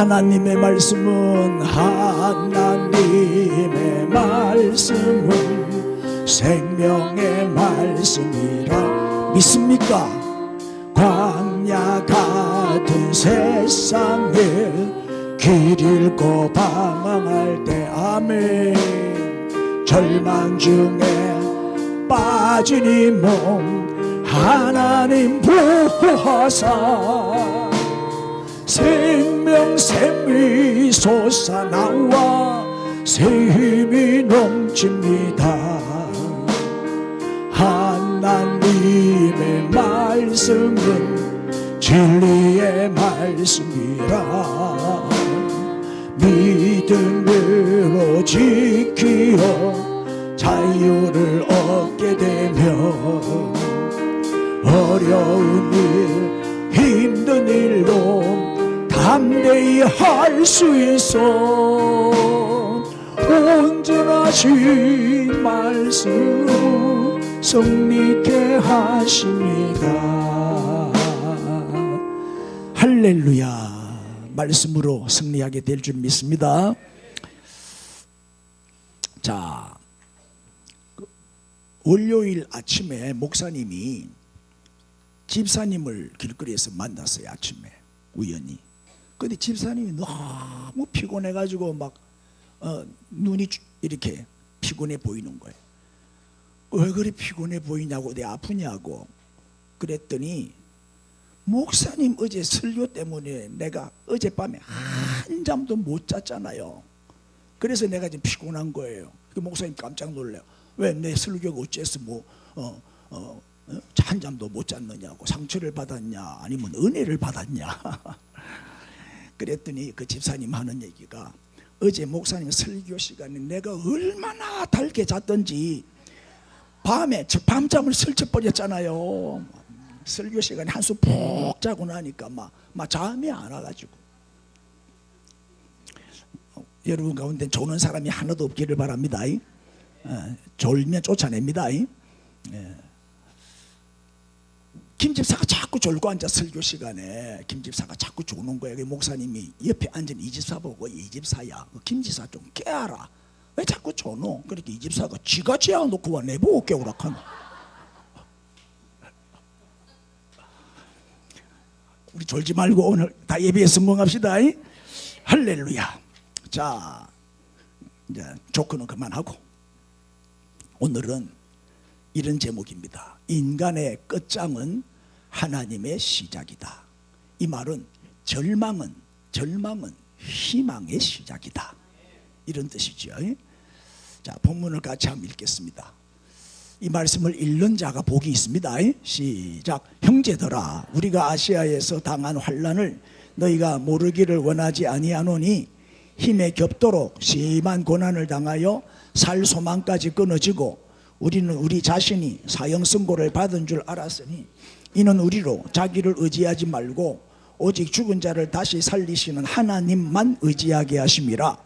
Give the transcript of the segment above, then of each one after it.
하나님의 말씀은 생명의 말씀이라 믿습니까? 광야 같은 세상에 길 잃고 방황할 때 아멘. 절망 중에 빠진 이 몸 하나님 보호하사 생명 샘이 솟아나와 새 힘이 넘칩니다. 하나님의 말씀은 진리의 말씀이라 믿음으로 지키어 자유를 얻게 되면 어려운 일 힘든 일도 담대히 할 수 있어. 온전하신 말씀 성리케 하십니다. 할렐루야. 말씀으로 승리하게 될 줄 믿습니다. 자, 월요일 아침에 목사님이 집사님을 길거리에서 만났어요. 아침에 우연히. 근데 집사님이 너무 피곤해가지고 막 눈이 이렇게 피곤해 보이는 거예요. 왜 그리 피곤해 보이냐고, 내 아프냐고 그랬더니 목사님 어제 설교 때문에 내가 어젯밤에 한잠도 못 잤잖아요. 그래서 내가 지금 피곤한 거예요. 그 목사님 깜짝 놀래요. 왜 내 설교가 어째서 한잠도 못 잤느냐고. 상처를 받았냐 아니면 은혜를 받았냐. 그랬더니 그 집사님 하는 얘기가 어제 목사님 설교 시간에 내가 얼마나 달게 잤던지 밤에 밤잠을 설쳐버렸잖아요. 설교 시간에 한숨 푹 자고 나니까 막 잠이 안 와가지고. 여러분 가운데 조는 사람이 하나도 없기를 바랍니다. 졸면 쫓아냅니다. 김 집사가 자꾸 졸고 앉아. 설교 시간에 김 집사가 자꾸 조는 거예요. 목사님이 옆에 앉은 이 집사 보고, 이 집사야 김 집사 좀 깨워라. 왜 자꾸 조노? 그러니까 이 집사가 지가 재워놓고 와 내보고 깨우라 하노. 우리 졸지 말고 오늘 다 예배에 성공합시다. 할렐루야. 자, 이제 조크는 그만하고 오늘은 이런 제목입니다. 인간의 끝장은 하나님의 시작이다. 이 말은 절망은 희망의 시작이다, 이런 뜻이죠. 자, 본문을 같이 한번 읽겠습니다. 이 말씀을 읽는 자가 복이 있습니다. 시작. 형제들아, 우리가 아시아에서 당한 환난을 너희가 모르기를 원하지 아니하노니 힘에 겹도록 심한 고난을 당하여 살 소망까지 끊어지고 우리는 우리 자신이 사형 선고를 받은 줄 알았으니 이는 우리로 자기를 의지하지 말고 오직 죽은 자를 다시 살리시는 하나님만 의지하게 하심이라.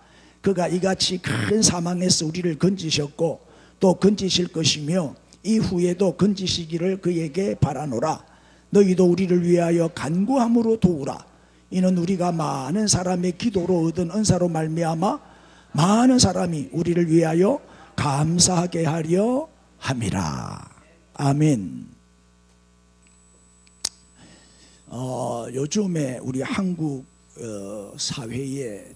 그가 이같이 큰 사망에서 우리를 건지셨고 또 건지실 것이며 이후에도 건지시기를 그에게 바라노라. 너희도 우리를 위하여 간구함으로 도우라. 이는 우리가 많은 사람의 기도로 얻은 은사로 말미암아 많은 사람이 우리를 위하여 감사하게 하려 함이라. 아멘. 요즘에 우리 한국 사회의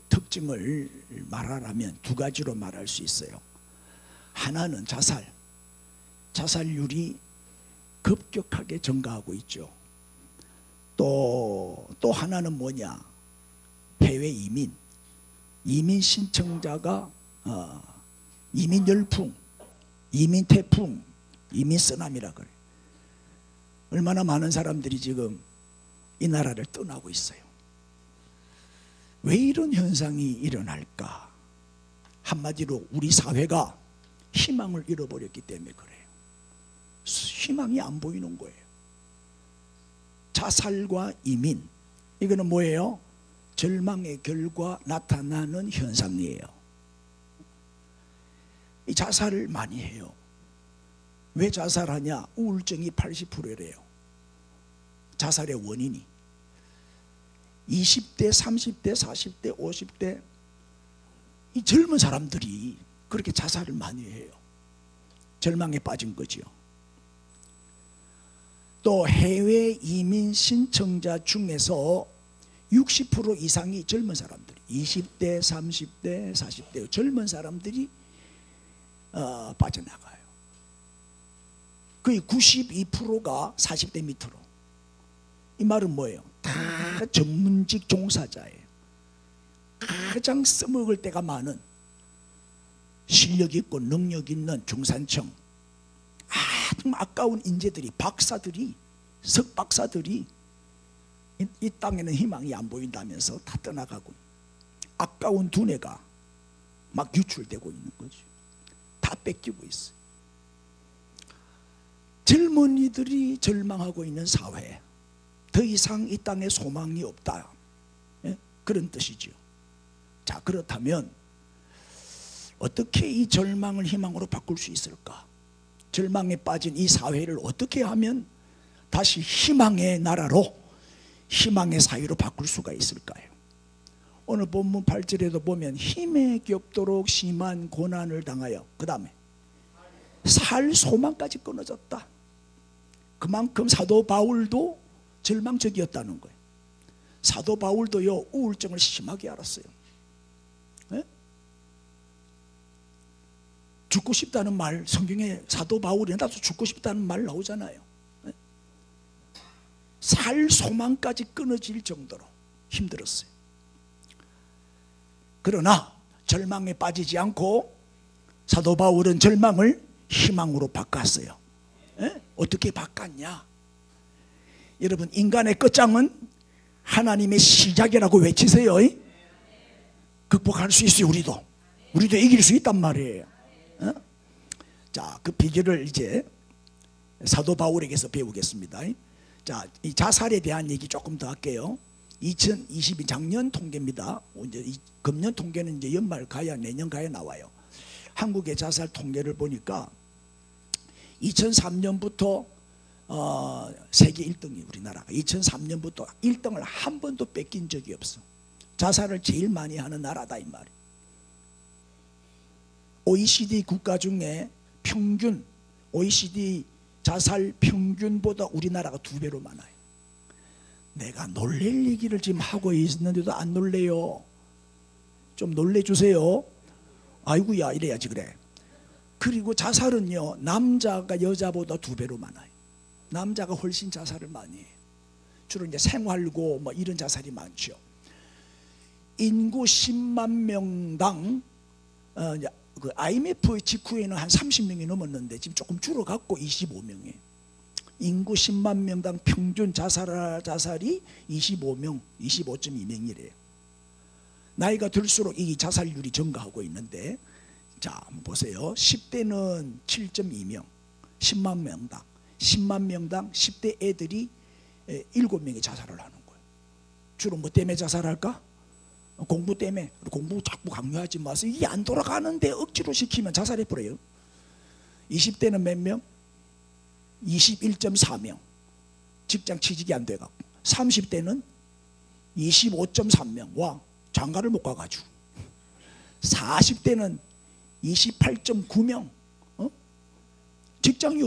특징을 말하라면 두 가지로 말할 수 있어요. 하나는 자살률이 급격하게 증가하고 있죠. 또 하나는 뭐냐, 해외 이민 신청자가 이민 열풍, 이민 태풍, 이민 쓰나미라 그래. 얼마나 많은 사람들이 지금 이 나라를 떠나고 있어요. 왜 이런 현상이 일어날까? 한마디로 우리 사회가 희망을 잃어버렸기 때문에 그래요. 희망이 안 보이는 거예요. 자살과 이민, 이거는 뭐예요? 절망의 결과 나타나는 현상이에요. 이 자살을 많이 해요. 왜 자살하냐? 우울증이 80%래요. 자살의 원인이. 20대, 30대, 40대, 50대 이 젊은 사람들이 그렇게 자살을 많이 해요. 절망에 빠진 거지요. 또 해외 이민 신청자 중에서 60% 이상이 젊은 사람들, 20대, 30대, 40대 젊은 사람들이 빠져나가요. 거의 92%가 40대 밑으로. 이 말은 뭐예요? 다 전문직 종사자예요. 가장 써먹을 때가 많은 실력 있고 능력 있는 중산층, 아주 아까운 인재들이, 박사들이, 석박사들이 이 땅에는 희망이 안 보인다면서 다 떠나가고 아까운 두뇌가 막 유출되고 있는 거죠. 다 뺏기고 있어요. 젊은이들이 절망하고 있는 사회, 더 이상 이 땅에 소망이 없다, 그런 뜻이죠. 자, 그렇다면 어떻게 이 절망을 희망으로 바꿀 수 있을까? 절망에 빠진 이 사회를 어떻게 하면 다시 희망의 나라로, 희망의 사회로 바꿀 수가 있을까요? 오늘 본문 8절에도 보면 힘에 겹도록 심한 고난을 당하여 그 다음에 살 소망까지 끊어졌다. 그만큼 사도 바울도 절망적이었다는 거예요. 사도 바울도요, 우울증을 심하게 앓았어요. 네? 죽고 싶다는 말, 성경에 사도 바울이 나도 죽고 싶다는 말 나오잖아요. 네? 살 소망까지 끊어질 정도로 힘들었어요. 그러나 절망에 빠지지 않고 사도 바울은 절망을 희망으로 바꿨어요. 네? 어떻게 바꿨냐? 여러분, 인간의 끝장은 하나님의 시작이라고 외치세요. 극복할 수 있어요. 우리도 이길 수 있단 말이에요. 어? 자, 그 비결을 이제 사도 바울에게서 배우겠습니다. 자, 이 자살에 대한 얘기 조금 더 할게요. 2022 작년 통계입니다. 이제 금년 통계는 이제 연말 가야 내년 가야 나와요. 한국의 자살 통계를 보니까 2003년부터 세계 1등이 우리나라가 2003년부터 1등을 한 번도 뺏긴 적이 없어. 자살을 제일 많이 하는 나라다 이 말이에요. OECD 국가 중에 평균 OECD 자살 평균보다 우리나라가 2배로 많아요. 내가 놀랄 얘기를 지금 하고 있는데도 안 놀래요. 좀 놀래주세요. 아이고야 이래야지 그래. 그리고 자살은요, 남자가 여자보다 2배로 많아요. 남자가 훨씬 자살을 많이 해요. 주로 이제 생활고 뭐 이런 자살이 많죠. 인구 10만 명당 그 IMF 직후에는 한 30명이 넘었는데 지금 조금 줄어갔고 25명이에요. 인구 10만 명당 평균 자살이 25명, 25.2명이래요. 나이가 들수록 이 자살률이 증가하고 있는데, 자, 한번 보세요. 10대는 7.2명, 10만 명당. 10만 명당 10대 애들이 7명이 자살을 하는 거예요. 주로 뭐 때문에 자살할까? 공부 때문에. 공부 자꾸 강요하지 마세요. 이게 안 돌아가는데 억지로 시키면 자살해버려요. 20대는 몇 명? 21.4명. 직장 취직이 안 돼갖고. 30대는 25.3명. 와, 장가를 못 가가지고. 40대는 28.9명. 직장이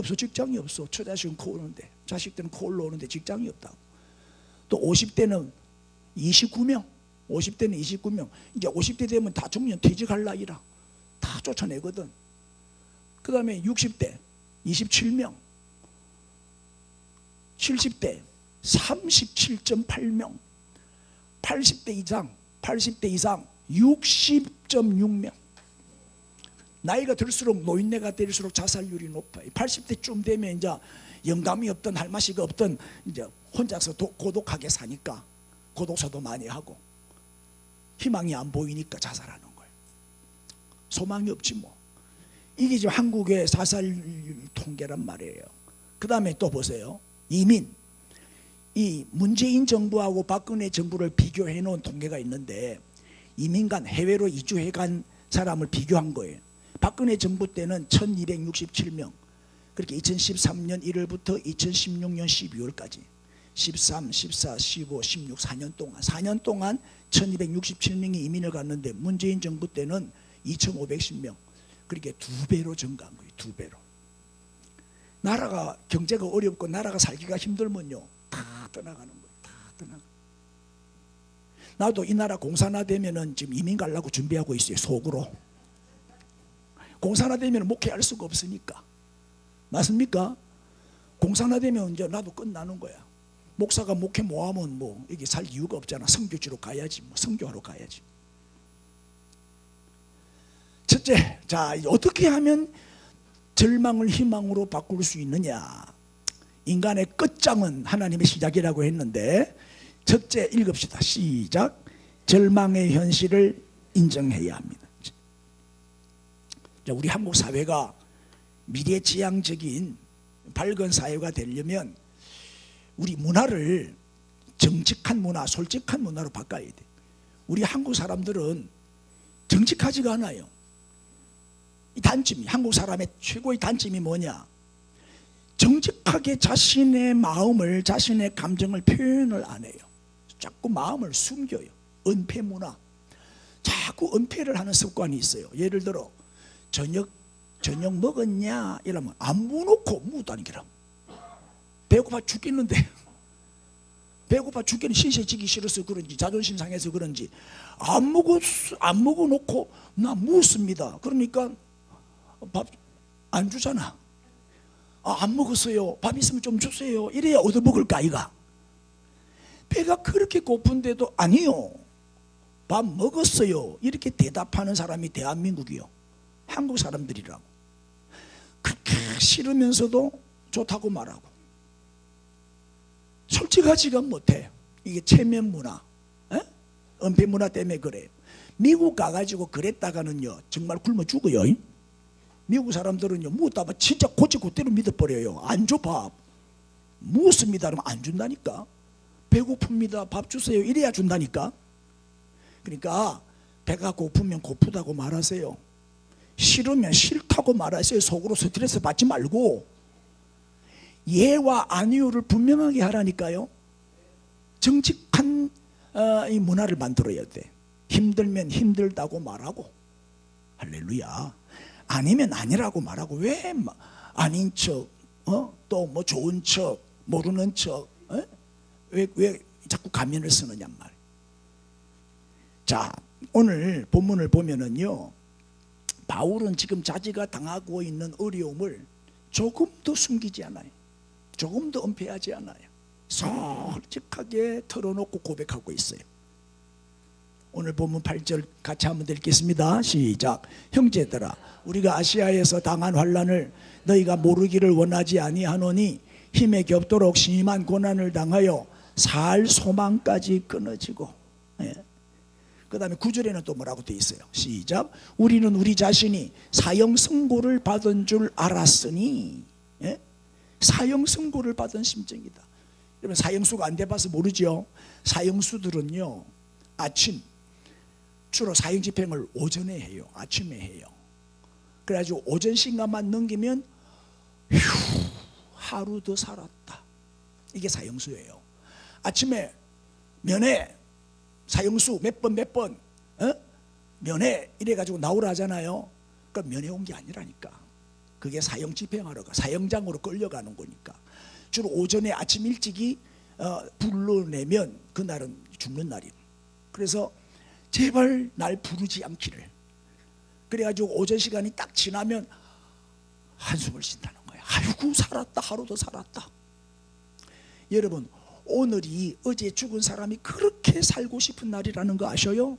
없어. 처자식은 코오는데, 자식들은 코 올라오는데 직장이 없다고. 또 50대는 29명. 50대는 29명. 이제 50대 되면 다 정년 퇴직할 나이라 다 쫓아내거든. 그 다음에 60대 27명, 70대 37.8명, 80대 이상 60.6명. 나이가 들수록 노인네가 될수록 자살률이 높아요. 80대쯤 되면 이제 영감이 없던 할머니가 없던 이제 혼자서 고독하게 사니까 고독사도 많이 하고 희망이 안 보이니까 자살하는 거예요. 소망이 없지 뭐. 이게 지금 한국의 자살 통계란 말이에요. 그 다음에 또 보세요. 이민. 이 문재인 정부하고 박근혜 정부를 비교해 놓은 통계가 있는데, 이민간 해외로 이주해 간 사람을 비교한 거예요. 박근혜 정부 때는 1267명. 그렇게 2013년 1월부터 2016년 12월까지 13, 14, 15, 16, 4년 동안 1267명이 이민을 갔는데 문재인 정부 때는 2510명. 그렇게 2배로 증가한 거예요. 2배로. 나라가 경제가 어렵고 나라가 살기가 힘들면요 다 떠나가는 거예요. 다 떠나가. 나도 이 나라 공산화 되면은 지금 이민 가려고 준비하고 있어요. 속으로. 공산화 되면 목회할 수가 없으니까. 맞습니까? 공산화 되면 이제 나도 끝나는 거야. 목사가 목회 모하면 뭐 이게 살 이유가 없잖아. 선교지로 가야지. 뭐 선교하러 가야지. 첫째, 자, 어떻게 하면 절망을 희망으로 바꿀 수 있느냐? 인간의 끝장은 하나님의 시작이라고 했는데, 첫째 읽읍시다. 시작. 절망의 현실을 인정해야 합니다. 자, 우리 한국 사회가 미래지향적인 밝은 사회가 되려면 우리 문화를 정직한 문화, 솔직한 문화로 바꿔야 돼. 우리 한국 사람들은 정직하지가 않아요. 이 단점이, 한국 사람의 최고의 단점이 뭐냐? 정직하게 자신의 마음을, 자신의 감정을 표현을 안 해요. 자꾸 마음을 숨겨요. 은폐 문화. 자꾸 은폐를 하는 습관이 있어요. 예를 들어 저녁 먹었냐? 이러면 안 묻어놓고 묻다니까. 배고파 죽겠는데, 배고파 죽겠는, 신세지기 싫어서 그런지 자존심 상해서 그런지 안 먹어놓고 나 묻습니다. 그러니까 밥 안 주잖아. 안 먹었어요. 밥 있으면 좀 주세요. 이래야 얻어먹을까 아이가. 배가 그렇게 고픈데도 아니요, 밥 먹었어요, 이렇게 대답하는 사람이 대한민국이요. 한국 사람들이라고. 그렇게 싫으면서도 좋다고 말하고 솔직하지가 못해. 이게 체면 문화, 은폐 문화 때문에 그래요. 미국 가가지고 그랬다가는요 정말 굶어 죽어요. 미국 사람들은요 묻다가 진짜 곧대로 믿어버려요. 안 줘 밥. 묻습니다 그러면 안 준다니까. 배고픕니다 밥 주세요 이래야 준다니까. 그러니까 배가 고프면 고프다고 말하세요. 싫으면 싫다고 말하세요. 속으로 스트레스 받지 말고 예와 아니요를 분명하게 하라니까요. 정직한 이 문화를 만들어야 돼. 힘들면 힘들다고 말하고, 할렐루야. 아니면 아니라고 말하고, 왜 아닌 척, 또 뭐 좋은 척, 모르는 척, 왜 자꾸 가면을 쓰느냔 말이에요. 자, 오늘 본문을 보면은요, 바울은 지금 자기가 당하고 있는 어려움을 조금도 숨기지 않아요. 조금도 은폐하지 않아요. 솔직하게 털어놓고 고백하고 있어요. 오늘 본문 8절 같이 한번 읽겠습니다. 시작. 형제들아, 우리가 아시아에서 당한 환난을 너희가 모르기를 원하지 아니하노니 힘에 겹도록 심한 고난을 당하여 살 소망까지 끊어지고. 그 다음에 9절에는 또 뭐라고 되어 있어요. 시작. 우리는 우리 자신이 사형 선고를 받은 줄 알았으니. 사형 선고를 받은 심정이다. 여러분 사형수가 안 돼봐서 모르죠. 사형수들은요 아침, 주로 사형 집행을 오전에 해요. 아침에 해요. 그래가지고 오전 시간만 넘기면 휴, 하루 더 살았다. 이게 사형수예요. 아침에 면회, 사형수 몇 번 면회 이래가지고 나오라 하잖아요. 그러니까 면회 온 게 아니라니까. 그게 사형 집행하러 가, 사형장으로 끌려가는 거니까. 주로 오전에 아침 일찍이 불러내면 그날은 죽는 날이에요. 그래서 제발 날 부르지 않기를. 그래가지고 오전 시간이 딱 지나면 한숨을 쉰다는 거예요. 아이고 살았다, 하루 더 살았다. 여러분 오늘이 어제 죽은 사람이 그렇게 살고 싶은 날이라는 거 아셔요?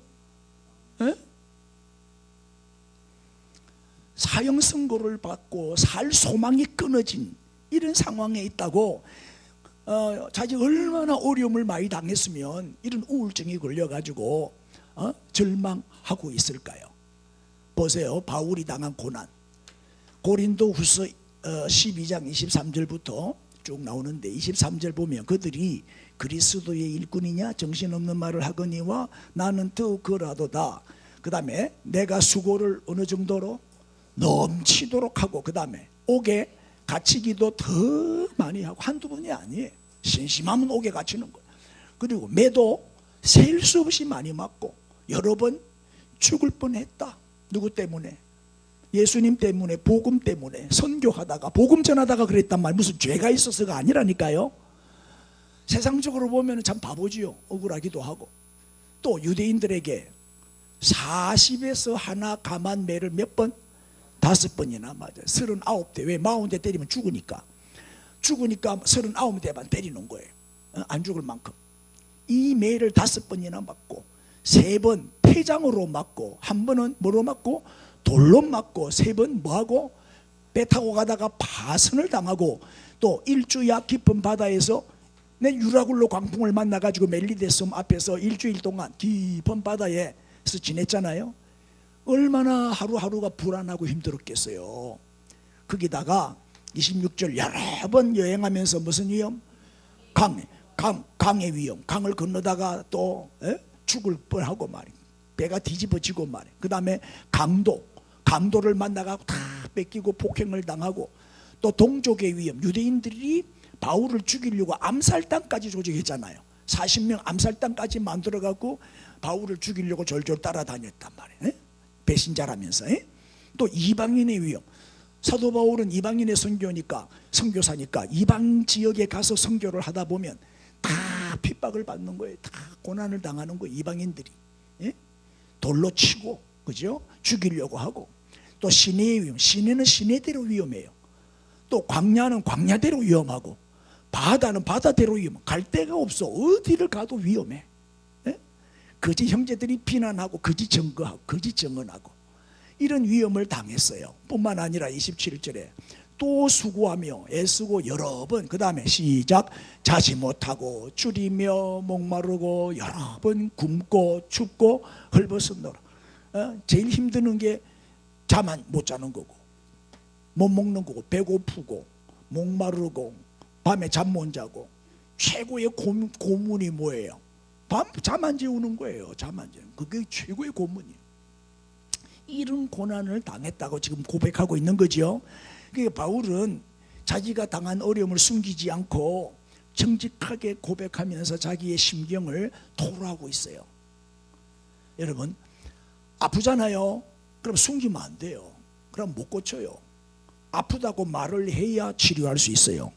사형 선고를 받고 살 소망이 끊어진 이런 상황에 있다고 자기 얼마나 어려움을 많이 당했으면 이런 우울증이 걸려가지고 절망하고 있을까요? 보세요. 바울이 당한 고난. 고린도후서 12장 23절부터 쭉 나오는데 23절 보면 그들이 그리스도의 일꾼이냐 정신없는 말을 하거니와 나는 더 그라도다. 그 다음에 내가 수고를 어느 정도로 넘치도록 하고 그 다음에 옥에 갇히기도 더 많이 하고 한두 번이 아니에요. 심심하면 옥에 갇히는 거예요. 그리고 매도 셀 수 없이 많이 맞고 여러 번 죽을 뻔했다. 누구 때문에? 예수님 때문에, 복음 때문에. 선교하다가 복음 전하다가 그랬단 말. 무슨 죄가 있어서가 아니라니까요. 세상적으로 보면 참 바보지요. 억울하기도 하고. 또 유대인들에게 40에서 하나 감한 매를 몇 번? 5번이나 맞아요. 39대. 왜? 40대 때리면 죽으니까 39대만 때리는 거예요. 안 죽을 만큼. 이 매를 5번이나 맞고, 3번 폐장으로 맞고, 1번은 뭐로 맞고? 돌로 맞고, 3번 뭐하고? 배 타고 가다가 파선을 당하고, 또 일주야 깊은 바다에서 내 유라굴로 광풍을 만나가지고 멜리데 섬 앞에서 일주일 동안 깊은 바다에서 지냈잖아요. 얼마나 하루하루가 불안하고 힘들었겠어요. 거기다가 26절 여러 번 여행하면서 무슨 위험? 강의 위험. 강을 건너다가 또 죽을 뻔하고 말이에요. 배가 뒤집어지고 말이에요. 그 다음에 강도를 만나가고 다 뺏기고 폭행을 당하고, 또 동족의 위험. 유대인들이 바울을 죽이려고 암살단까지 조직했잖아요. 40명 암살단까지 만들어갖고 바울을 죽이려고 졸졸 따라다녔단 말이에요. 배신자라면서. 또 이방인의 위험. 사도 바울은 이방인의 선교사니까 이방 지역에 가서 선교를 하다 보면 다 핍박을 받는 거예요. 다 고난을 당하는 거예요. 이방인들이 돌로 치고, 그죠? 죽이려고 하고. 또 시내의 위험. 시내는 시내대로 위험해요. 또 광야는 광야대로 위험하고, 바다는 바다대로 위험. 갈 데가 없어. 어디를 가도 위험해. 거짓 형제들이 비난하고 거짓 증거하고 거짓 증언하고 이런 위험을 당했어요. 뿐만 아니라 27절에 또 수고하며 애쓰고 여러 번, 그 다음에 시작, 자지 못하고 줄이며 목마르고 여러 번 굶고 춥고 헐벗었노라. 제일 힘드는 게 잠 못 자는 거고, 못 먹는 거고, 배고프고 목마르고 밤에 잠 못 자고. 최고의 고문이 뭐예요? 잠 안 재우는 거예요. 잠 안 재우는. 그게 최고의 고문이에요. 이런 고난을 당했다고 지금 고백하고 있는 거죠. 그러니까 바울은 자기가 당한 어려움을 숨기지 않고 정직하게 고백하면서 자기의 심경을 토로하고 있어요. 여러분, 아프잖아요. 그럼 숨기면 안 돼요. 그럼 못 고쳐요. 아프다고 말을 해야 치료할 수 있어요.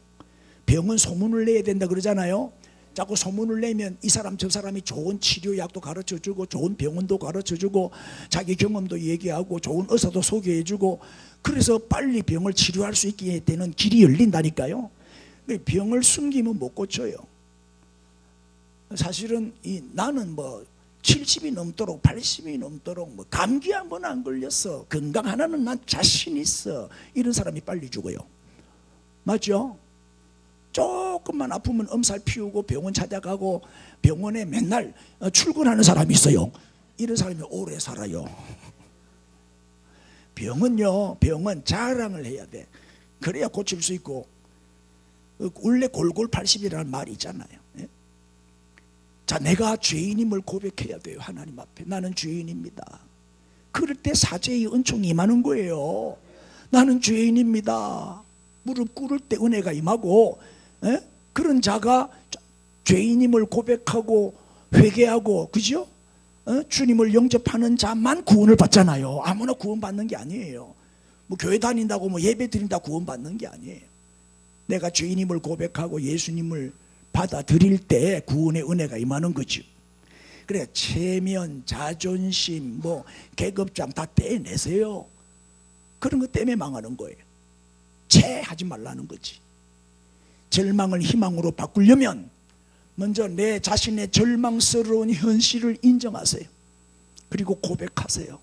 병은 소문을 내야 된다 그러잖아요. 자꾸 소문을 내면 이 사람 저 사람이 좋은 치료약도 가르쳐주고 좋은 병원도 가르쳐주고 자기 경험도 얘기하고 좋은 의사도 소개해주고, 그래서 빨리 병을 치료할 수 있게 되는 길이 열린다니까요. 병을 숨기면 못 고쳐요. 사실은 나는 70이 넘도록 80이 넘도록 감기 한 번 안 걸렸어, 건강 하나는 난 자신 있어, 이런 사람이 빨리 죽어요. 맞죠? 조금만 아프면 엄살 피우고 병원 찾아가고 병원에 맨날 출근하는 사람이 있어요. 이런 사람이 오래 살아요. 병은 자랑을 해야 돼. 그래야 고칠 수 있고. 원래 골골 80이라는 말이 있잖아요. 자, 내가 죄인임을 고백해야 돼요. 하나님 앞에 나는 죄인입니다. 그럴 때 사죄의 은총이 임하는 거예요. 나는 죄인입니다. 무릎 꿇을 때 은혜가 임하고, 그런 자가 죄인임을 고백하고 회개하고, 그죠? 주님을 영접하는 자만 구원을 받잖아요. 아무나 구원받는 게 아니에요. 교회 다닌다고 예배 드린다고 구원받는 게 아니에요. 내가 죄인임을 고백하고 예수님을 받아들일 때 구원의 은혜가 임하는 거죠. 그래, 체면, 자존심, 계급장 다 떼내세요. 그런 것 때문에 망하는 거예요. 체하지 말라는 거지. 절망을 희망으로 바꾸려면 먼저 내 자신의 절망스러운 현실을 인정하세요. 그리고 고백하세요.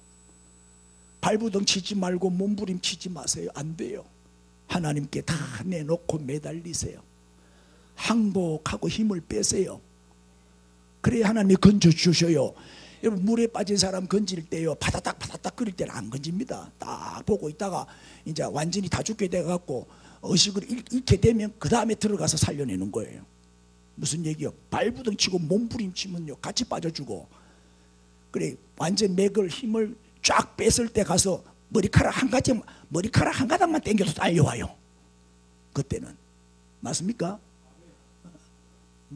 발부둥 치지 말고 몸부림치지 마세요. 안 돼요. 하나님께 다 내놓고 매달리세요. 항복하고 힘을 빼세요. 그래야 하나님이 건져주셔요. 여러분, 물에 빠진 사람 건질 때요, 바다닥 끓일 때는 안 건집니다. 딱 보고 있다가 이제 완전히 다 죽게 돼갖고 의식을 잃게 되면 그 다음에 들어가서 살려내는 거예요. 무슨 얘기요? 발부둥 치고 몸부림치면요 같이 빠져주고, 그래 완전 맥을 힘을 쫙 뺐을 때 가서 머리카락 한 가닥만 당겨서 달려와요. 그때는. 맞습니까?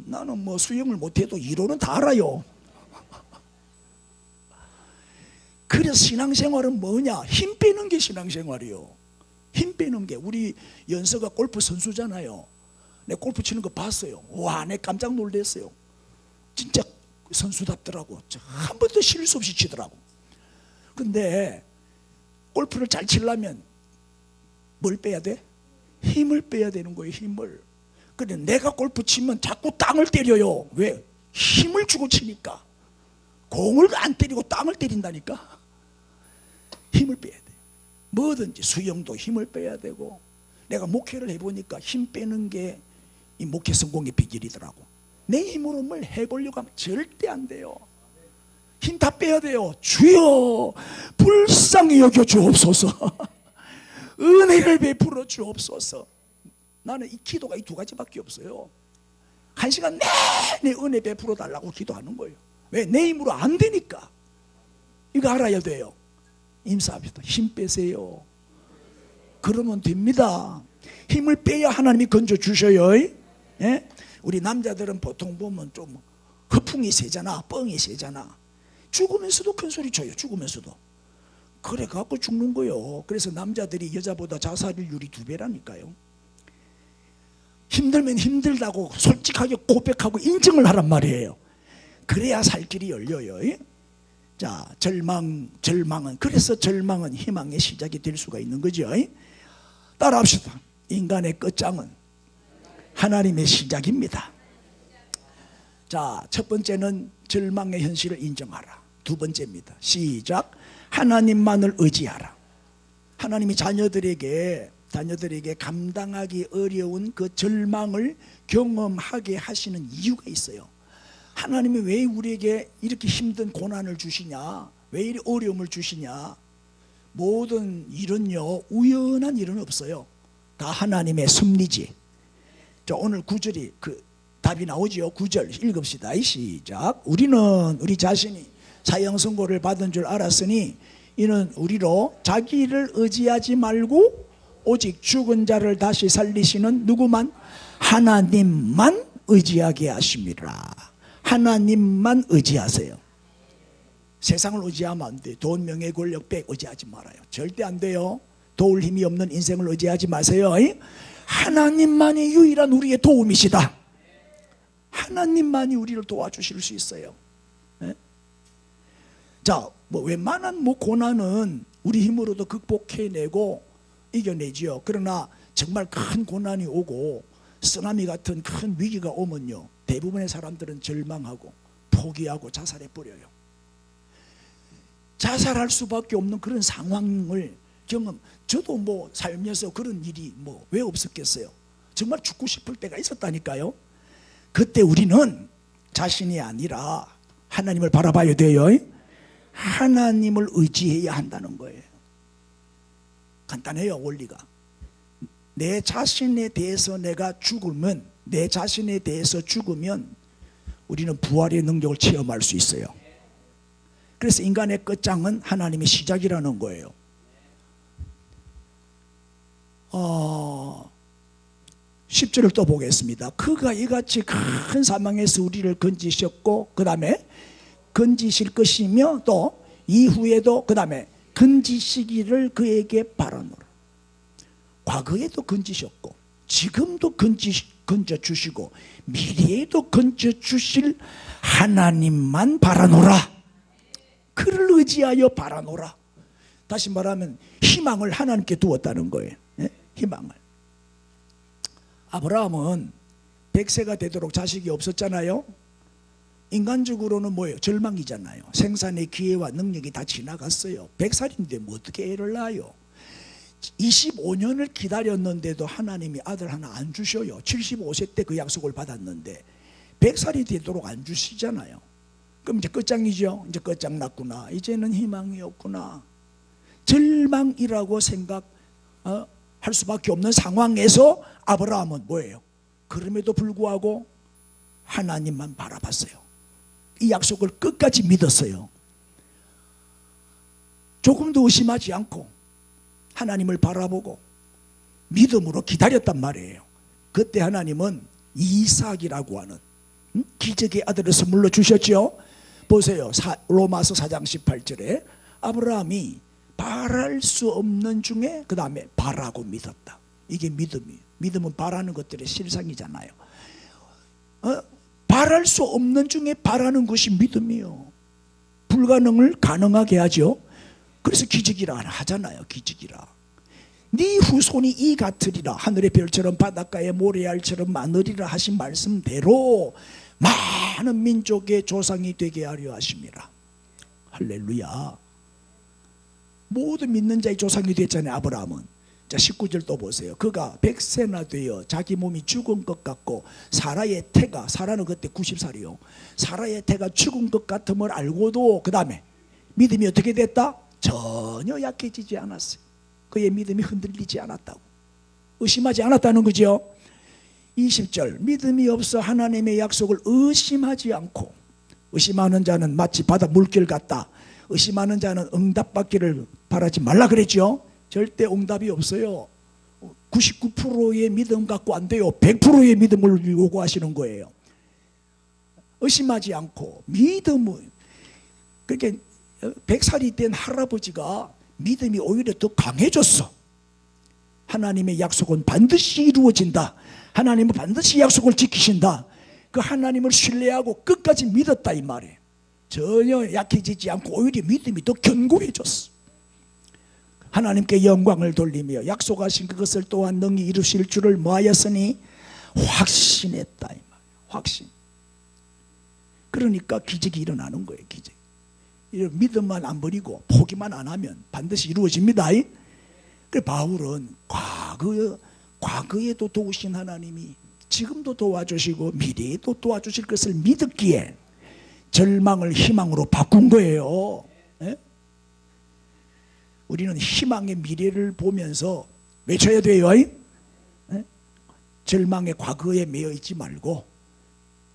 나는 뭐 수영을 못해도 이론은 다 알아요. 그래서 신앙생활은 뭐냐? 힘 빼는 게 신앙생활이요. 힘 빼는 게. 우리 연서가 골프 선수잖아요. 내 골프 치는 거 봤어요. 와, 내 깜짝 놀랐어요. 진짜 선수답더라고. 한 번도 실수 없이 치더라고. 근데 골프를 잘 치려면 뭘 빼야 돼? 힘을 빼야 되는 거예요. 힘을. 그래, 내가 골프 치면 자꾸 땅을 때려요. 왜? 힘을 주고 치니까. 공을 안 때리고 땅을 때린다니까. 힘을 빼야 돼. 뭐든지 수영도 힘을 빼야 되고. 내가 목회를 해보니까 힘 빼는 게 이 목회 성공의 비결이더라고. 내 힘으로 뭘 해보려고 하면 절대 안 돼요. 힘 다 빼야 돼요. 주여 불쌍히 여겨 주옵소서. 은혜를 베풀어 주옵소서. 나는 이 기도가 이 두 가지밖에 없어요. 한 시간 내내 은혜 베풀어 달라고 기도하는 거예요. 왜? 내 힘으로 안 되니까. 이거 알아야 돼요. 임사합시다. 힘 빼세요. 그러면 됩니다. 힘을 빼야 하나님이 건져 주셔요. 예? 우리 남자들은 보통 보면 좀 허풍이 세잖아. 뻥이 세잖아. 죽으면서도 큰 소리 쳐요. 죽으면서도. 그래 갖고 죽는 거예요. 그래서 남자들이 여자보다 자살률이 2배라니까요. 힘들면 힘들다고 솔직하게 고백하고 인정을 하란 말이에요. 그래야 살 길이 열려요. 자, 절망은 그래서 절망은 희망의 시작이 될 수가 있는 거죠. 따라합시다. 인간의 끝장은 하나님의 시작입니다. 자, 첫 번째는 절망의 현실을 인정하라. 두 번째입니다. 시작. 하나님만을 의지하라. 하나님이 자녀들에게 감당하기 어려운 그 절망을 경험하게 하시는 이유가 있어요. 하나님이 왜 우리에게 이렇게 힘든 고난을 주시냐? 왜 이리 어려움을 주시냐? 모든 일은요, 우연한 일은 없어요. 다 하나님의 섭리지. 자, 오늘 9절이 그 답이 나오지요. 9절 읽읍시다. 시작. 우리는 우리 자신이 사형 선고를 받은 줄 알았으니 이는 우리로 자기를 의지하지 말고 오직 죽은 자를 다시 살리시는 누구만? 하나님만 의지하게 하심이라. 하나님만 의지하세요. 세상을 의지하면 안 돼요. 돈, 명예, 권력, 백 의지하지 말아요. 절대 안 돼요. 도울 힘이 없는 인생을 의지하지 마세요. 하나님만이 유일한 우리의 도움이시다. 하나님만이 우리를 도와주실 수 있어요. 네? 자, 뭐 웬만한 고난은 우리 힘으로도 극복해내고 이겨내지요. 그러나 정말 큰 고난이 오고 쓰나미 같은 큰 위기가 오면요, 대부분의 사람들은 절망하고 포기하고 자살해버려요. 자살할 수밖에 없는 그런 상황을 저도 살면서 그런 일이 왜 없었겠어요. 정말 죽고 싶을 때가 있었다니까요. 그때 우리는 자신이 아니라 하나님을 바라봐야 돼요. 하나님을 의지해야 한다는 거예요. 간단해요. 원리가. 내 자신에 대해서 내 자신에 대해서 죽으면 우리는 부활의 능력을 체험할 수 있어요. 그래서 인간의 끝장은 하나님의 시작이라는 거예요. 10절을 또 보겠습니다. 그가 이같이 큰 사망에서 우리를 건지셨고 그 다음에 건지실 것이며 또 이후에도 그 다음에 건지시기를 그에게 바라노라. 과거에도 건지셨고 지금도 건져주시고 미래에도 건져주실 하나님만 바라노라. 그를 의지하여 바라노라. 다시 말하면 희망을 하나님께 두었다는 거예요. 네? 희망을. 아브라함은 100세가 되도록 자식이 없었잖아요. 인간적으로는 뭐예요? 절망이잖아요. 생산의 기회와 능력이 다 지나갔어요. 100살인데 뭐 어떻게 애를 낳아요? 25년을 기다렸는데도 하나님이 아들 하나 안 주셔요. 75세 때 그 약속을 받았는데 100살이 되도록 안 주시잖아요. 그럼 이제 끝장이죠. 이제 끝장 났구나. 이제는 희망이 없구나. 절망이라고 생각할 수밖에 없는 상황에서 아브라함은 뭐예요? 그럼에도 불구하고 하나님만 바라봤어요. 이 약속을 끝까지 믿었어요. 조금도 의심하지 않고 하나님을 바라보고 믿음으로 기다렸단 말이에요. 그때 하나님은 이삭이라고 하는 기적의 아들을 선물로 주셨죠. 보세요. 로마서 4장 18절에 아브라함이 바랄 수 없는 중에 그 다음에 바라고 믿었다. 이게 믿음이에요. 믿음은 바라는 것들의 실상이잖아요. 바랄 수 없는 중에 바라는 것이 믿음이요. 불가능을 가능하게 하죠. 그래서 기적이라 하잖아요. 기적이라. 네 후손이 이 같으리라. 하늘의 별처럼 바닷가의 모래알처럼 많으리라 하신 말씀대로 많은 민족의 조상이 되게 하려 하심이라. 할렐루야. 모든 믿는 자의 조상이 됐잖아요. 아브라함은. 자 19절 또 보세요. 그가 100세나 되어 자기 몸이 죽은 것 같고 사라의 태가, 사라는 그때 90살이요 사라의 태가 죽은 것 같음을 알고도 그 다음에 믿음이 어떻게 됐다? 전혀 약해지지 않았어요. 그의 믿음이 흔들리지 않았다고. 의심하지 않았다는 거죠. 20절 믿음이 없어 하나님의 약속을 의심하지 않고, 의심하는 자는 마치 바다 물결 같다. 의심하는 자는 응답받기를 바라지 말라 그랬죠. 절대 응답이 없어요. 99%의 믿음 갖고 안 돼요. 100%의 믿음을 요구하시는 거예요. 의심하지 않고 믿음은, 그렇게 100살이 된 할아버지가 믿음이 오히려 더 강해졌어. 하나님의 약속은 반드시 이루어진다. 하나님은 반드시 약속을 지키신다. 그 하나님을 신뢰하고 끝까지 믿었다 이 말이에요. 전혀 약해지지 않고 오히려 믿음이 더 견고해졌어. 하나님께 영광을 돌리며 약속하신 그것을 또한 능히 이루실 줄을 뭐하였으니 확신했다 이 말이에요. 확신. 그러니까 기적이 일어나는 거예요. 기적. 믿음만 안 버리고 포기만 안 하면 반드시 이루어집니다. 그래서 바울은 과거에도 도우신 하나님이 지금도 도와주시고 미래에도 도와주실 것을 믿었기에 절망을 희망으로 바꾼 거예요. 예? 우리는 희망의 미래를 보면서 외쳐야 돼요. 예? 절망의 과거에 매여 있지 말고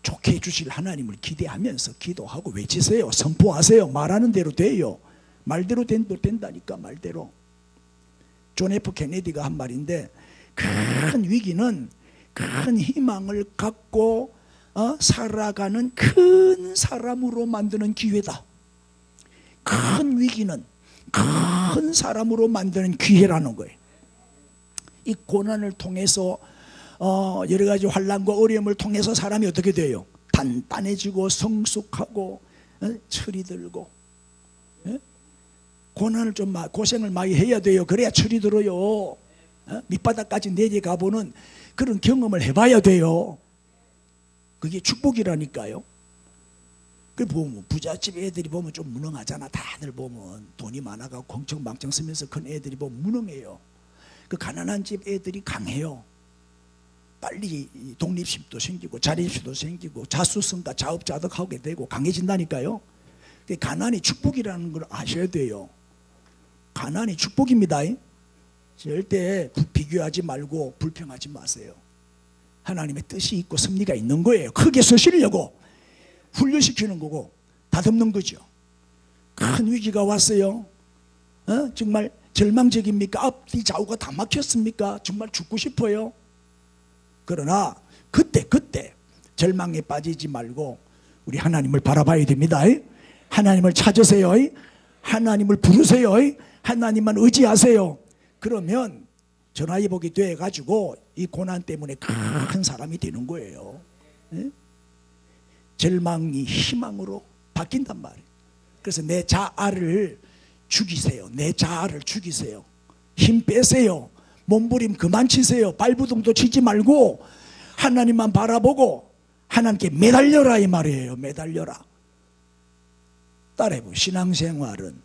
좋게 해주실 하나님을 기대하면서 기도하고 외치세요. 선포하세요. 말하는 대로 돼요. 말대로 된다니까. 말대로. 존 F 케네디가 한 말인데, 큰 위기는 큰 희망을 갖고 살아가는 큰 사람으로 만드는 기회다. 큰 위기는 큰 사람으로 만드는 기회라는 거예요. 이 고난을 통해서 여러 가지 환난과 어려움을 통해서 사람이 어떻게 돼요? 단단해지고 성숙하고 철이 들고. 고난을 좀 고생을 많이 해야 돼요. 그래야 철이 들어요. 밑바닥까지 내려가보는 그런 경험을 해봐야 돼요. 그게 축복이라니까요. 그 보면 부잣집 애들이 보면 좀 무능하잖아. 다들 보면 돈이 많아가지고 공청망청 쓰면서 큰 애들이 보면 무능해요. 그 가난한 집 애들이 강해요. 빨리 독립심도 생기고 자립심도 생기고 자수성가 자업자득하게 되고 강해진다니까요. 가난이 축복이라는 걸 아셔야 돼요. 가난이 축복입니다. 절대 비교하지 말고 불평하지 마세요. 하나님의 뜻이 있고 섭리가 있는 거예요. 크게 서시려고 훈련시키는 거고 다듬는 거죠. 큰 위기가 왔어요. 정말 절망적입니까? 앞뒤 좌우가 다 막혔습니까? 정말 죽고 싶어요. 그러나 그때 절망에 빠지지 말고 우리 하나님을 바라봐야 됩니다. 하나님을 찾으세요. 하나님을 부르세요. 하나님만 의지하세요. 그러면 전화위복이 돼가지고 이 고난 때문에 큰 사람이 되는 거예요. 절망이 희망으로 바뀐단 말이에요. 그래서 내 자아를 죽이세요. 내 자아를 죽이세요. 힘 빼세요. 몸부림 그만 치세요. 발부둥도 치지 말고 하나님만 바라보고 하나님께 매달려라 이 말이에요. 매달려라. 따라해보세요. 신앙생활은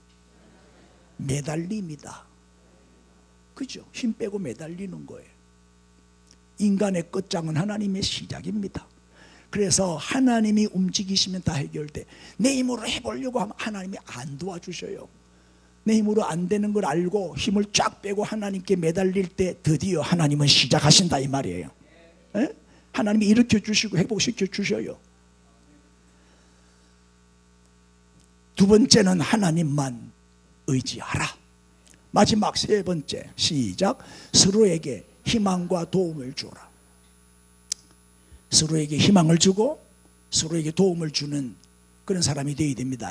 매달림이다. 그죠? 힘 빼고 매달리는 거예요. 인간의 끝장은 하나님의 시작입니다. 그래서 하나님이 움직이시면 다 해결돼. 내 힘으로 해보려고 하면 하나님이 안 도와주셔요. 내 힘으로 안 되는 걸 알고 힘을 쫙 빼고 하나님께 매달릴 때 드디어 하나님은 시작하신다 이 말이에요. 에? 하나님이 일으켜 주시고 회복시켜 주셔요. 두 번째는 하나님만 의지하라. 마지막 세 번째 시작. 서로에게 희망과 도움을 주라. 서로에게 희망을 주고 서로에게 도움을 주는 그런 사람이 되어야 됩니다.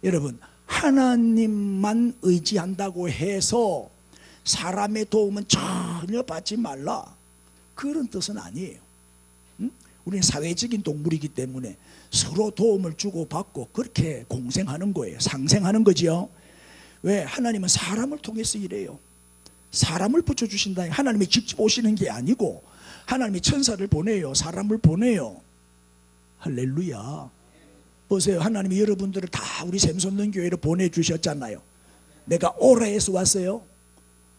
여러분, 하나님만 의지한다고 해서 사람의 도움은 전혀 받지 말라, 그런 뜻은 아니에요. 우리는 사회적인 동물이기 때문에 서로 도움을 주고받고 그렇게 공생하는 거예요. 상생하는 거죠. 왜? 하나님은 사람을 통해서 일해요. 사람을 붙여주신다. 하나님이 직접 오시는 게 아니고 하나님이 천사를 보내요. 사람을 보내요. 할렐루야. 보세요. 하나님이 여러분들을 다 우리 샘솟는 교회로 보내주셨잖아요. 내가 오라 해서 왔어요?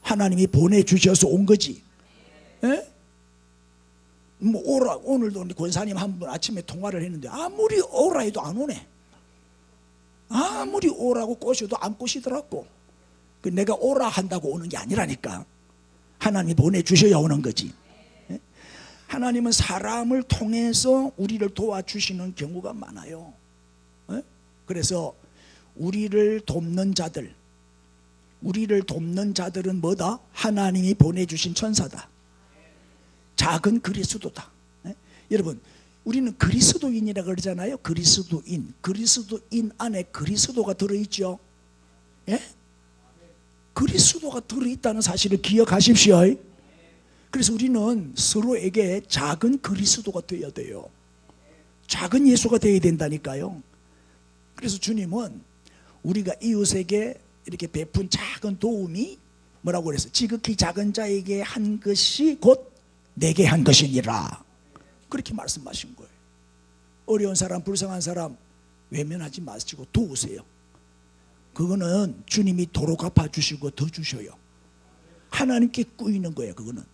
하나님이 보내주셔서 온 거지. 에? 뭐 오라, 오늘도 권사님 한 분 아침에 통화를 했는데 아무리 오라 해도 안 오네. 아무리 오라고 꼬셔도 안 꼬시더라고. 내가 오라 한다고 오는 게 아니라니까. 하나님이 보내주셔야 오는 거지. 하나님은 사람을 통해서 우리를 도와주시는 경우가 많아요. 그래서 우리를 돕는 자들은 뭐다? 하나님이 보내주신 천사다. 작은 그리스도다. 여러분, 우리는 그리스도인이라 그러잖아요. 그리스도인 안에 그리스도가 들어있죠. 예? 그리스도가 들어있다는 사실을 기억하십시오. 그래서 우리는 서로에게 작은 그리스도가 되어야 돼요. 작은 예수가 되어야 된다니까요. 그래서 주님은 우리가 이웃에게 이렇게 베푼 작은 도움이 뭐라고 그랬어요? 지극히 작은 자에게 한 것이 곧 내게 한 것이니라, 그렇게 말씀하신 거예요. 어려운 사람, 불쌍한 사람 외면하지 마시고 도우세요. 그거는 주님이 도로 갚아주시고 더 주셔요. 하나님께 꾸이는 거예요. 그거는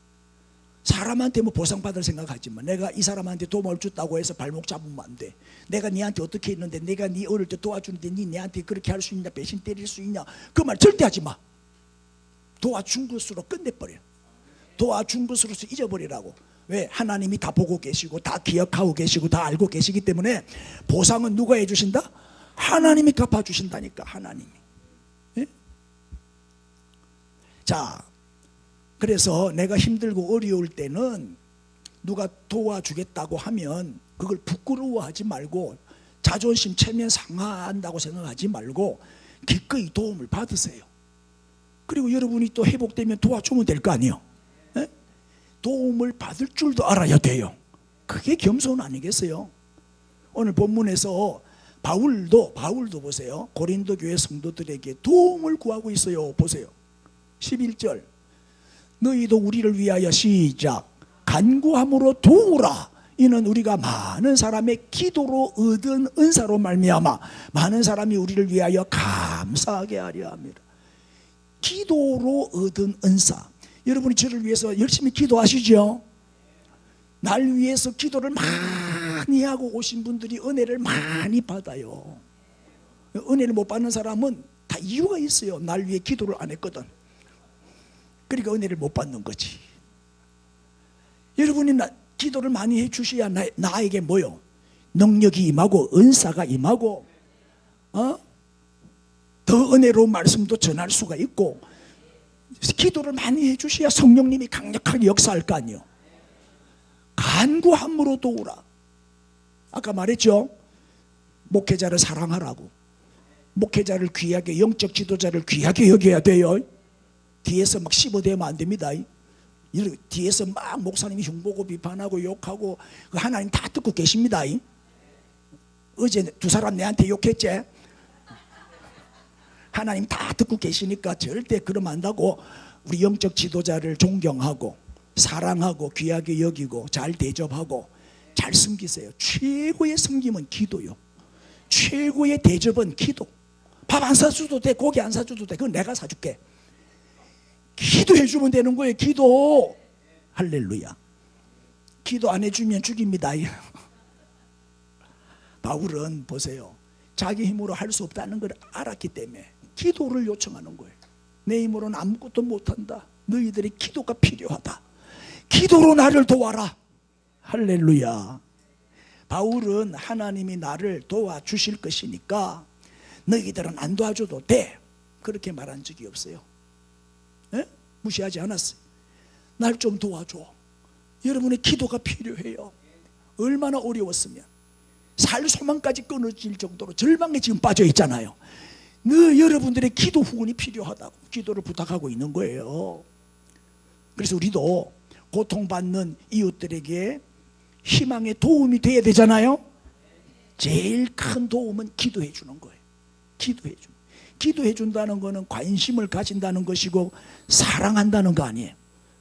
사람한테 뭐 보상받을 생각하지만, 내가 이 사람한테 도움을 줬다고 해서 발목 잡으면 안 돼. 내가 니한테 어떻게 했는데, 내가 니 어릴 때 도와주는데 니 내한테 그렇게 할 수 있냐, 배신 때릴 수 있냐, 그 말 절대 하지 마. 도와준 것으로 끝내버려. 도와준 것으로서 잊어버리라고. 왜? 하나님이 다 보고 계시고 다 기억하고 계시고 다 알고 계시기 때문에 보상은 누가 해주신다? 하나님이 갚아주신다니까. 하나님이. 예? 자, 그래서 내가 힘들고 어려울 때는 누가 도와주겠다고 하면 그걸 부끄러워하지 말고, 자존심 체면 상한다고 생각하지 말고 기꺼이 도움을 받으세요. 그리고 여러분이 또 회복되면 도와주면 될 거 아니에요. 에? 도움을 받을 줄도 알아야 돼요. 그게 겸손 아니겠어요? 오늘 본문에서 바울도 보세요. 고린도 교회 성도들에게 도움을 구하고 있어요. 보세요. 11절. 너희도 우리를 위하여 시작. 간구함으로 도우라. 이는 우리가 많은 사람의 기도로 얻은 은사로 말미암아 많은 사람이 우리를 위하여 감사하게 하려 합니다. 기도로 얻은 은사. 여러분이 저를 위해서 열심히 기도하시죠? 날 위해서 기도를 많이 하고 오신 분들이 은혜를 많이 받아요. 은혜를 못 받는 사람은 다 이유가 있어요. 날 위해 기도를 안 했거든. 그러니까 은혜를 못 받는 거지. 여러분이 기도를 많이 해주셔야 나에게 뭐요? 능력이 임하고 은사가 임하고 더 은혜로운 말씀도 전할 수가 있고, 기도를 많이 해주셔야 성령님이 강력하게 역사할 거 아니에요. 간구함으로 도우라. 아까 말했죠? 목회자를 사랑하라고. 목회자를 귀하게, 영적 지도자를 귀하게 여겨야 돼요. 뒤에서 막 씹어대면 안 됩니다. 뒤에서 막 목사님이 흉보고 비판하고 욕하고 하나님 다 듣고 계십니다. 어제 두 사람 내한테 욕했지? 하나님 다 듣고 계시니까 절대 그러면 안 된다고. 우리 영적 지도자를 존경하고 사랑하고 귀하게 여기고 잘 대접하고 잘 섬기세요. 최고의 섬김은 기도요. 최고의 대접은 기도. 밥 안 사줘도 돼, 고기 안 사줘도 돼, 그건 내가 사줄게. 기도해 주면 되는 거예요. 기도. 할렐루야. 기도 안 해주면 죽입니다. 바울은 보세요. 자기 힘으로 할 수 없다는 걸 알았기 때문에 기도를 요청하는 거예요. 내 힘으로는 아무것도 못한다. 너희들의 기도가 필요하다. 기도로 나를 도와라. 할렐루야. 바울은 하나님이 나를 도와주실 것이니까 너희들은 안 도와줘도 돼, 그렇게 말한 적이 없어요. 에? 무시하지 않았어요. 날 좀 도와줘. 여러분의 기도가 필요해요. 얼마나 어려웠으면. 살 소망까지 끊어질 정도로 절망에 지금 빠져 있잖아요. 여러분들의 기도 후원이 필요하다고 기도를 부탁하고 있는 거예요. 그래서 우리도 고통받는 이웃들에게 희망의 도움이 돼야 되잖아요. 제일 큰 도움은 기도해 주는 거예요. 기도해 준다는 거는 관심을 가진다는 것이고 사랑한다는 거 아니에요.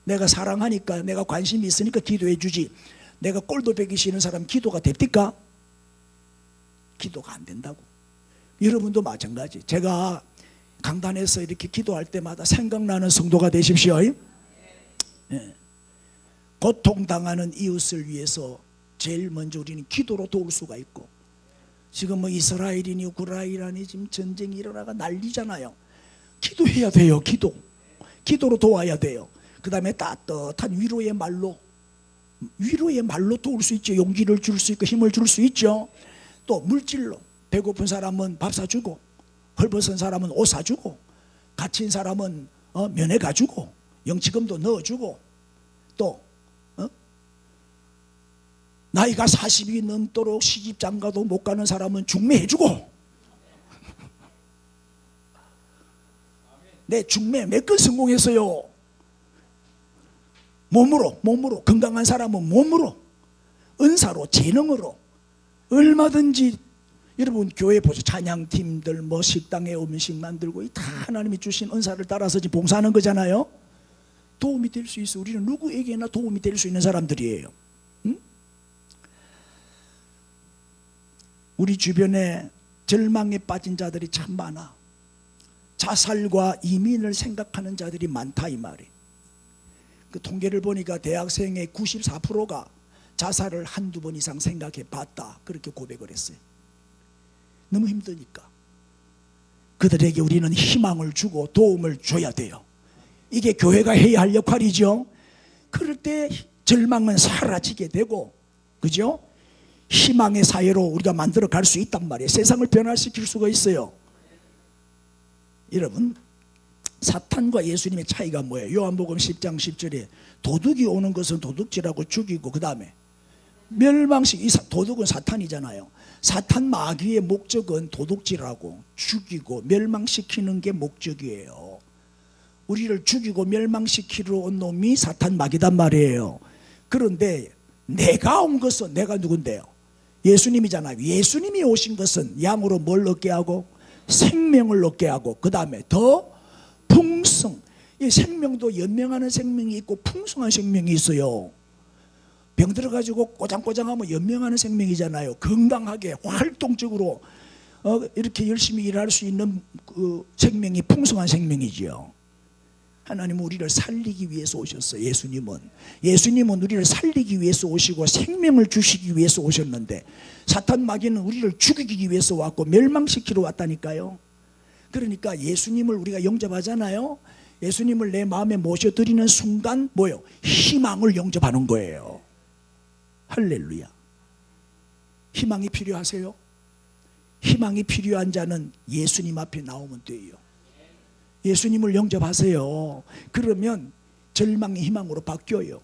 내가 사랑하니까, 내가 관심이 있으니까 기도해 주지, 내가 꼴도 배기 싫은 사람 기도가 됩니까? 기도가 안 된다고. 여러분도 마찬가지. 제가 강단에서 이렇게 기도할 때마다 생각나는 성도가 되십시오. 예. 고통당하는 이웃을 위해서 제일 먼저 우리는 기도로 도울 수가 있고, 지금 뭐 이스라엘이니 우크라이나니 지금 전쟁이 일어나가 난리잖아요. 기도해야 돼요. 기도로 도와야 돼요. 그 다음에 따뜻한 위로의 말로 도울 수 있죠. 용기를 줄 수 있고 힘을 줄 수 있죠. 또 물질로 배고픈 사람은 밥 사주고, 헐벗은 사람은 옷 사주고, 갇힌 사람은 면회 가주고, 영치금도 넣어주고, 또 나이가 40이 넘도록 시집 장가도 못 가는 사람은 중매해주고. 내 중매 몇 건 성공했어요. 몸으로 건강한 사람은 몸으로, 은사로, 재능으로 얼마든지. 여러분 교회 보세요. 찬양팀들 뭐 식당에 음식 만들고 다 하나님이 주신 은사를 따라서 지금 봉사하는 거잖아요. 도움이 될 수 있어. 우리는 누구에게나 도움이 될 수 있는 사람들이에요. 응? 우리 주변에 절망에 빠진 자들이 참 많아. 자살과 이민을 생각하는 자들이 많다 이 말이에요. 그 통계를 보니까 대학생의 94%가 자살을 한두 번 이상 생각해 봤다, 그렇게 고백을 했어요. 너무 힘드니까 그들에게 우리는 희망을 주고 도움을 줘야 돼요. 이게 교회가 해야 할 역할이죠. 그럴 때 절망은 사라지게 되고, 그죠? 희망의 사회로 우리가 만들어 갈 수 있단 말이에요. 세상을 변화시킬 수가 있어요. 여러분, 사탄과 예수님의 차이가 뭐예요? 요한복음 10장 10절에 도둑이 오는 것은 도둑질하고 죽이고, 그 다음에 멸망시. 도둑은 사탄이잖아요. 사탄 마귀의 목적은 도둑질하고 죽이고 멸망시키는 게 목적이에요. 우리를 죽이고 멸망시키러 온 놈이 사탄 마귀단 말이에요. 그런데 내가 온 것은, 내가 누군데요? 예수님이잖아요. 예수님이 오신 것은 양으로 뭘 얻게 하고? 생명을 얻게 하고, 그 다음에 더 풍성. 이 생명도 연명하는 생명이 있고 풍성한 생명이 있어요. 병 들어가지고 꼬장꼬장하면 연명하는 생명이잖아요. 건강하게 활동적으로 이렇게 열심히 일할 수 있는 그 생명이 풍성한 생명이지요. 하나님은 우리를 살리기 위해서 오셨어요. 예수님은 우리를 살리기 위해서 오시고 생명을 주시기 위해서 오셨는데, 사탄 마귀는 우리를 죽이기 위해서 왔고 멸망시키러 왔다니까요. 그러니까 예수님을 우리가 영접하잖아요. 예수님을 내 마음에 모셔드리는 순간 뭐예요? 희망을 영접하는 거예요. 할렐루야. 희망이 필요하세요? 희망이 필요한 자는 예수님 앞에 나오면 돼요. 예수님을 영접하세요. 그러면 절망이 희망으로 바뀌어요.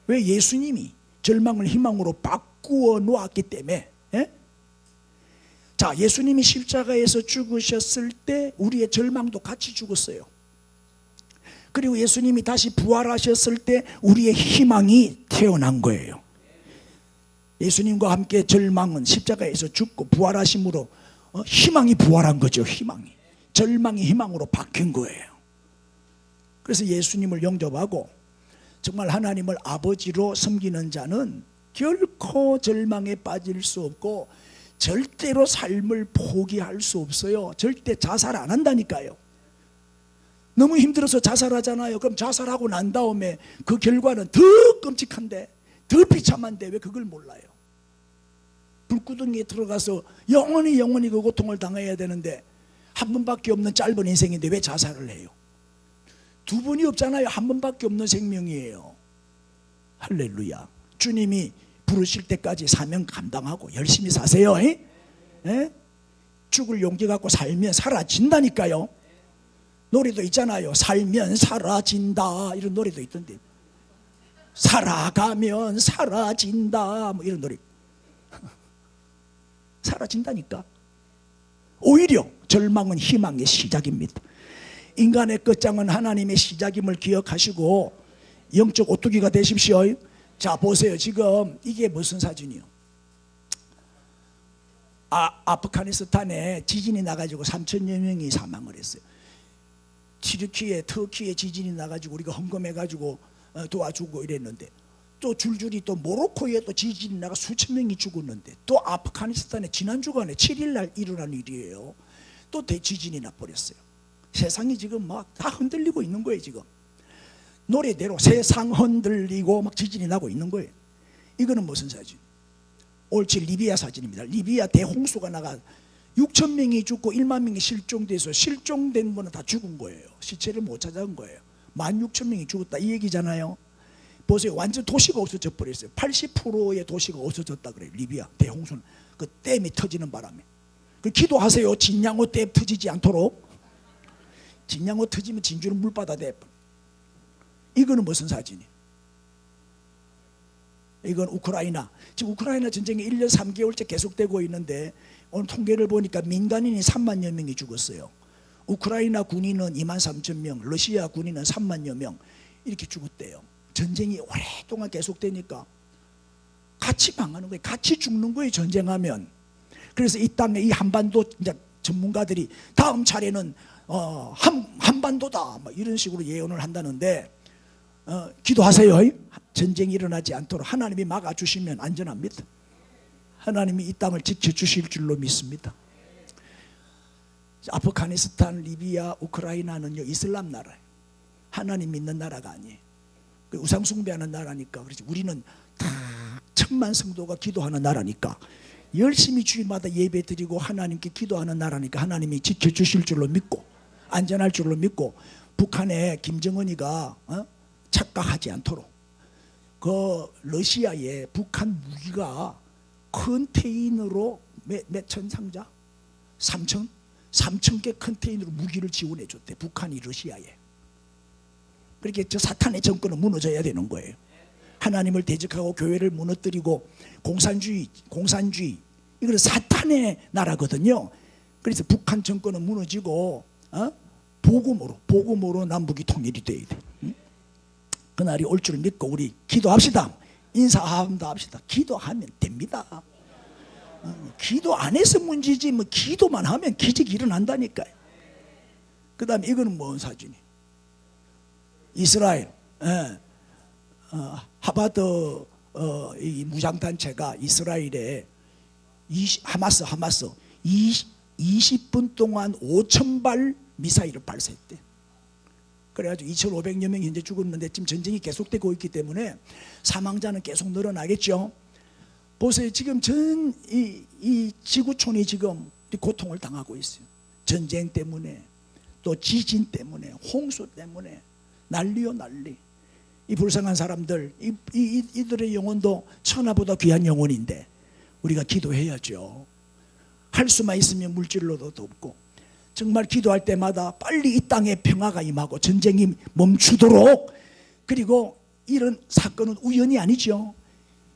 왜? 예수님이 절망을 희망으로 바꾸어 놓았기 때문에. 예? 자, 예수님이 십자가에서 죽으셨을 때 우리의 절망도 같이 죽었어요. 그리고 예수님이 다시 부활하셨을 때 우리의 희망이 태어난 거예요. 예수님과 함께 절망은 십자가에서 죽고 부활하심으로 희망이 부활한 거죠. 절망이 희망으로 바뀐 거예요. 그래서 예수님을 영접하고 정말 하나님을 아버지로 섬기는 자는 결코 절망에 빠질 수 없고 절대로 삶을 포기할 수 없어요. 절대 자살 안 한다니까요. 너무 힘들어서 자살하잖아요. 그럼 자살하고 난 다음에 그 결과는 더 끔찍한데, 더 비참한데 왜 그걸 몰라요? 불구덩이에 들어가서 영원히 그 고통을 당해야 되는데 한 번밖에 없는 짧은 인생인데 왜 자살을 해요? 두 번이 없잖아요. 한 번밖에 없는 생명이에요. 할렐루야. 주님이 부르실 때까지 사명 감당하고 열심히 사세요. 에? 죽을 용기 갖고 살면 사라진다니까요. 노래도 있잖아요. 살면 사라진다, 이런 노래도 있던데. 살아가면 사라진다, 뭐 이런 노래. 사라진다니까. 오히려 절망은 희망의 시작입니다. 인간의 끝장은 하나님의 시작임을 기억하시고 영적 오뚜기가 되십시오. 자, 보세요. 지금 이게 무슨 사진이요? 아프가니스탄에 지진이 나가지고 3천여 명이 사망을 했어요. 튀르키예, 터키에 지진이 나가지고 우리가 헌금해가지고 도와주고 이랬는데, 또 줄줄이 또 모로코에 또 지진이 나가 수천 명이 죽었는데, 또 아프가니스탄에 지난 주간에 7일날 일어난 일이에요. 또 대지진이 나버렸어요. 세상이 지금 막 다 흔들리고 있는 거예요. 지금 노래대로 세상 흔들리고 막 지진이 나고 있는 거예요. 이거는 무슨 사진? 옳지, 리비아 사진입니다. 리비아 대홍수가 나가 6천 명이 죽고 1만 명이 실종돼서 실종된 분은 다 죽은 거예요. 시체를 못 찾아온 거예요. 16,000명이 죽었다 이 얘기잖아요. 보세요. 완전 도시가 없어져 버렸어요. 80%의 도시가 없어졌다 그래요. 리비아 대홍수는 그 댐이 터지는 바람에. 그 기도하세요. 진양호 댐 터지지 않도록. 진양호 터지면 진주는 물바다 돼. 이거는 무슨 사진이에요? 이건 우크라이나. 지금 우크라이나 전쟁이 1년 3개월째 계속되고 있는데, 오늘 통계를 보니까 민간인이 3만여 명이 죽었어요. 우크라이나 군인은 23,000명, 러시아 군인은 3만여 명 이렇게 죽었대요. 전쟁이 오랫동안 계속되니까 같이 망하는 거예요. 같이 죽는 거예요, 전쟁하면. 그래서 이 땅에 이 한반도 이제 전문가들이 다음 차례는 한반도다 뭐 이런 식으로 예언을 한다는데, 기도하세요. 전쟁이 일어나지 않도록 하나님이 막아주시면 안전합니다. 하나님이 이 땅을 지켜주실 줄로 믿습니다. 아프가니스탄, 리비아, 우크라이나는요 이슬람 나라예요. 하나님 믿는 나라가 아니에요. 우상 숭배하는 나라니까. 그렇지. 우리는 다 천만 성도가 기도하는 나라니까, 열심히 주일마다 예배 드리고 하나님께 기도하는 나라니까 하나님이 지켜주실 줄로 믿고 안전할 줄로 믿고, 북한의 김정은이가 착각하지 않도록 그 러시아에 북한 무기가 컨테이너로 몇천 상자? 3,000개 컨테이너로 무기를 지원해 줬대, 북한이 러시아에. 그렇게 저 사탄의 정권은 무너져야 되는 거예요. 하나님을 대적하고 교회를 무너뜨리고 공산주의 이거는 사탄의 나라거든요. 그래서 북한 정권은 무너지고 복음으로 남북이 통일이 돼야 돼. 그날이 올 줄 믿고 우리 기도합시다. 인사함도 합시다. 기도하면 됩니다. 기도 안 해서 문제지 뭐 기도만 하면 기적이 일어난다니까요. 그 다음에 이거는 뭔 사진이? 이스라엘 하바드 이 무장단체가 이스라엘에 하마스 20분 동안 5,000발 미사일을 발사했대. 그래가지고 2,500여 명이 현재 죽었는데, 지금 전쟁이 계속되고 있기 때문에 사망자는 계속 늘어나겠죠. 보세요. 지금 이 지구촌이 지금 고통을 당하고 있어요. 전쟁 때문에, 또 지진 때문에, 홍수 때문에 난리요 난리. 이 불쌍한 사람들, 이들의 영혼도 천하보다 귀한 영혼인데 우리가 기도해야죠. 할 수만 있으면 물질로도 돕고, 정말 기도할 때마다 빨리 이 땅에 평화가 임하고 전쟁이 멈추도록. 그리고 이런 사건은 우연이 아니죠.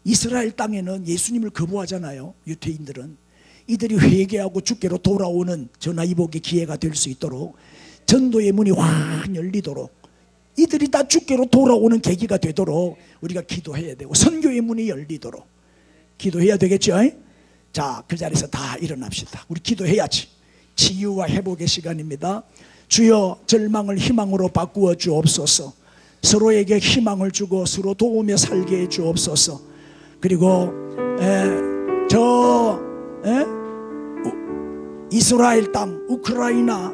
이스라엘 땅에는 예수님을 거부하잖아요. 유태인들은. 이들이 회개하고 주께로 돌아오는 전화위복의 기회가 될 수 있도록, 전도의 문이 확 열리도록, 이들이 다 주께로 돌아오는 계기가 되도록 우리가 기도해야 되고, 선교의 문이 열리도록 기도해야 되겠죠. 자, 그 자리에서 다 일어납시다. 우리 기도해야지. 치유와 회복의 시간입니다. 주여, 절망을 희망으로 바꾸어 주옵소서. 서로에게 희망을 주고 서로 도우며 살게 해 주옵소서. 그리고 이스라엘 땅, 우크라이나,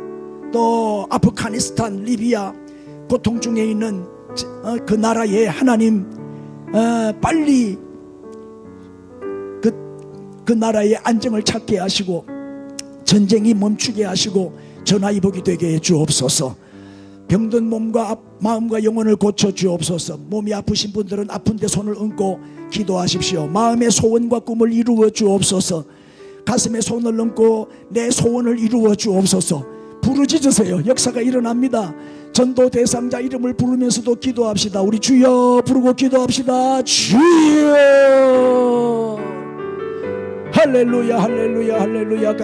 또 아프가니스탄, 리비아 고통 중에 있는 그 나라에 하나님 빨리 그 나라의 안정을 찾게 하시고 전쟁이 멈추게 하시고 전화위복이 되게 해 주옵소서. 병든 몸과 마음과 영혼을 고쳐 주옵소서. 몸이 아프신 분들은 아픈데 손을 얹고 기도하십시오. 마음의 소원과 꿈을 이루어 주옵소서. 가슴에 손을 얹고 내 소원을 이루어 주옵소서. 부르짖으세요. 역사가 일어납니다. 전도 대상자 이름을 부르면서도 기도합시다. 우리 주여 부르고 기도합시다. 주여. 할렐루야 할렐루야 할렐루야.